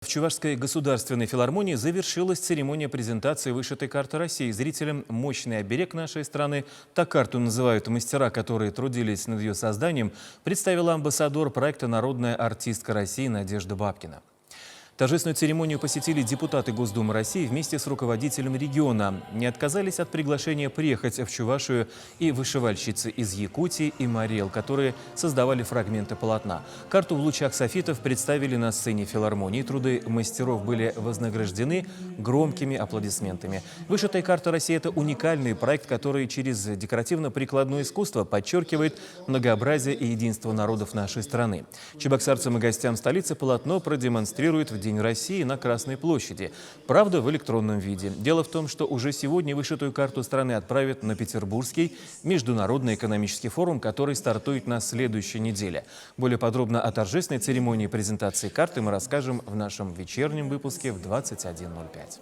В Чувашской государственной филармонии завершилась церемония презентации вышитой карты России. Зрителям мощный оберег нашей страны, так карту называют мастера, которые трудились над ее созданием, представила амбассадор проекта «Народная артистка России» Надежда Бабкина. Торжественную церемонию посетили депутаты Госдумы России вместе с руководителем региона. Не отказались от приглашения приехать в Чувашию и вышивальщицы из Якутии и Марел, которые создавали фрагменты полотна. Карту в лучах софитов представили на сцене филармонии. Труды мастеров были вознаграждены громкими аплодисментами. Вышитая карта России – это уникальный проект, который через декоративно-прикладное искусство подчеркивает многообразие и единство народов нашей страны. Чебоксарцам и гостям столицы полотно продемонстрирует в День России на Красной площади. Правда, в электронном виде. Дело в том, что уже сегодня вышитую карту страны отправят на Петербургский международный экономический форум, который стартует на следующей неделе. Более подробно о торжественной церемонии презентации карты мы расскажем в нашем вечернем выпуске в 21:05.